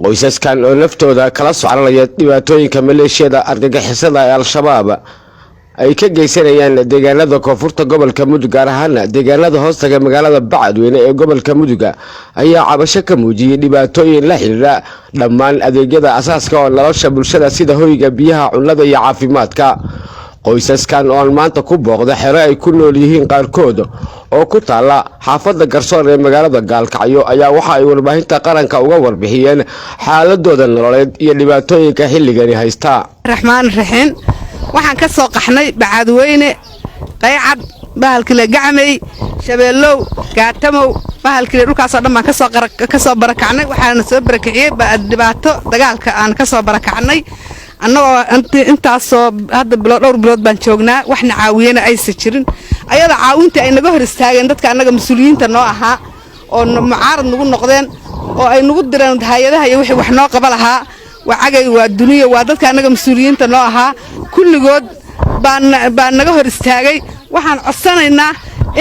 qoysaskan oo naftooda kala soconaya dhibaatooyinka maleeshiyada argagixisada ee al-shabaab ay ka geysanayaan deegaanada koonfurta gobolka Mudug gaar ahaan deegaanada hoostaga magaalada Bacadweyne ee gobolka Mudug ayaa cabasho ka muujiyay dhibaatooyin la xiriira dhammaan adeegyada asaaska oo nolosha bulshada sida hoyga, biyaha, cunnada iyo caafimaadka. qoysaskan oo maanta ku booqda xero ay ku nool yihiin qaarkood oo ku taala xaafadda Garsoor ee magaalada Gaalkacyo ayaa waxa ay warbaahinta qaranka uga warbixiyeen xaaladooda nololeed iyo dhibaatooyinka xilligan haysta. Raxmaan Raxiin waxaan ka soo qaxnay Bacadweyne, Qaycad, bahalkii la gacmay, Shabeelow, Gaatamow, bahalkii dhulkaas oo dhan ka soo barakacnay. waxaan soo barakaciyay dhibaato dagaalka aan ka soo barakacnay. annagoo intaasoo hadda dhowr bilood baan joognaa, waxna caawiyana aysan jirin. ayada caawinta ay naga hor istaageen dadka annaga mas'uuliyiinta noo ahaa oo mucaarad nagu noqdeen oo ay nagu direen hay'adaha iyo wixii wax noo qaba lahaa. wacagay waa duniya, waa dadka annaga mas'uuliyiinta noo ahaa kulligood baan naga hor istaagay. waxaan codsanaynaa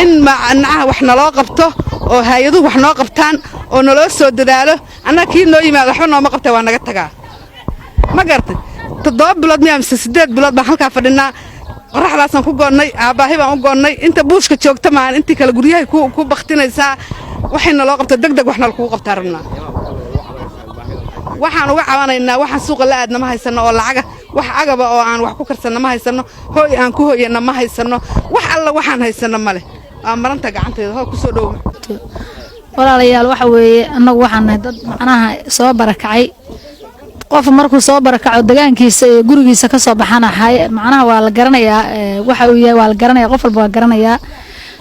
in macnaha wax naloo qabto oo hay'aduhu wax noo qabtaan oo naloo soo dadaalo. annaga kii noo yimaado waxba nooma qabtay waa naga tagaa, ma gartay. 7 bilood miyaa mise 8 bilood baan halkaa fadhinaa. qoraxdaasaan ku goonnay, aabaahi baan u goonnay. inta buushka joogta maan intii kale guryahay ku baktinaysaa. waxayna loo qabto degdeg waxna lagu qabtaa rabnaa. waxaan uga cabanaynaa waxaan suuqa la aadna ma haysano oo lacaga wax agaba oo aan wax ku karsanno ma haysano, hooy aan ku hooyana ma haysano, wax alla waxaan haysano male. waa maranta gacanteeda hoo ku soo dhow. walaalayaal waxa weeye annagu waxaan nahay dad macnaha soo barakacay. qof markuu soo barakaco deegaankiisa iyo gurigiisa ka soo baxana macnaha waa la garanayaa waxa uu yahay, waa la garanayaa, qof walba waa garanayaa.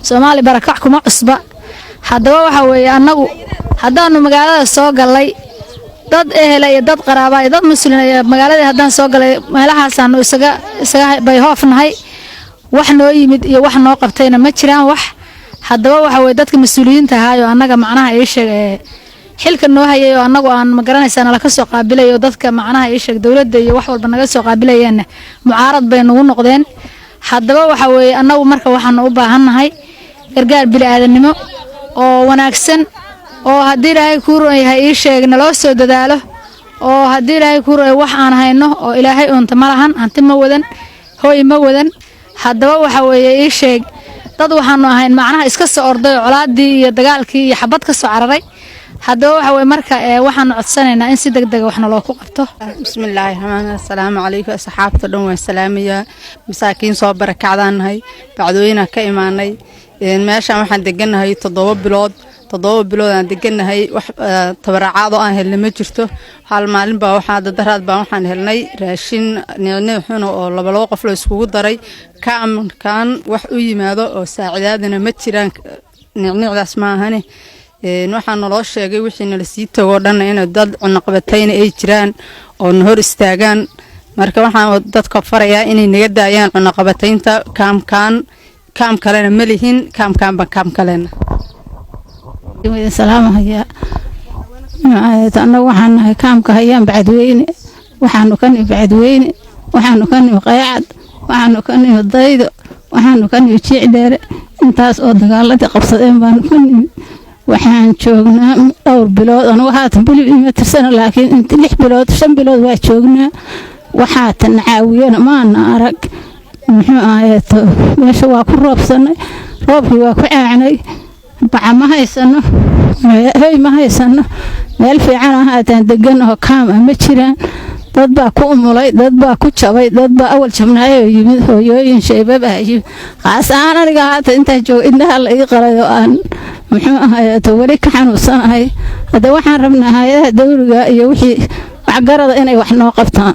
Soomaali barakac kuma cusba. haddaba waxa weeye annagu haddaanu magaalada soo galay dad ehel iyo dad qaraaba iyo dad mas'uuliyiin magaalada haddaan soo galay meelahaasaan isaga bay hoofnahay. wax noo yimid iyo wax noo qabtayna ma jiraan wax. haddaba waxa weeye dadka mas'uuliyiinta ahaayo annaga macnaha ay sheegay xilka noo hayay oo annagu aan ma garanaysan la ka soo qaabilayo dadka macnaha ay sheeg dawladda iyo wax walba naga soo qaabilayeen mucaarad bay nagu noqdeen. haddaba waxa weeye annagu marka waxaan u baahannahay gargaar bini'aadanimo oo wanaagsan oo haddii Ilaahay ku yahay ii sheeg naloo soo dadaalo oo haddii Ilaahay ku wax aan hayno oo Ilaahay unta ma lahan, hanti ma wadan, hooy ma wadan. haddaba waxa weeye ii sheeg dad waxaanu ahayn macnaha iska soo orday colaadii iyo dagaalkii iyo xabad ka soo cararay. haddaba waxa weeye marka waxaan codsanaynaa in si degdeg ah waxna loo ku qabto. bismillaahi rahmaani assalaamu calaykum asxaabta dhan waan salaamayaa. masaakiin soo barakacdaanahay, Bacadweyne ka imaanay. meeshaan waxaan deganahay 7 bilood aan deganahay. wax tabaraacaad oo aan helnay ma jirto. hal maalin baa daraad baan waxaan helnay raashin neexno oo laba qof la iskugu daray. kan wax u yimaado oo saacidaadana ma jiraan, neecdaas ma ahane. waxaan naloo sheegay wixii nala sii tago dhan in dad cunaqabatayna ay jiraan oo hor istaagaan. marka waxaan dadka farayaa inay naga daayaan cunaqabataynta. kaam kalena ma lihin, kaam kalena. salaam haya annagu waxaan nahay kaamka hayaan Bacadweyne. waxaanu ka nimid Bacadweyne, waxaanu ka nimid Qaycad, waxaanu ka nimid Daydo, waxaanu ka nimid Jicdheere. intaas oo dagaaladii qabsadeen baan ku nimid. waxaan joognaa dhowr bilood. anigu haatan bil ima tirsana, laakiin inta 6 bilood 5 bilood waa joognaa. waxaatan caawiyana maana arag. muxuu ahaayeeto meesha waa ku roobsanay, roobkii waa ku caacnay. baca ma haysano, hay ma haysano. meel fiican ahaataan degan oo kaam ma jiraan. dad baa ku umulay, dad baa ku jabay, dad baa awal jabnaayoo yimid, hooyooyin shaybab ah yimid. qaas ahaan aniga haata intaan joogo indhaha la ii qalay oo aan muxuu ahaayeeto weli ka xanuunsanahay. hadda waxaan rabnaa hay'adaha dawliga iyo wixii waxgarada inay wax noo qabtaan.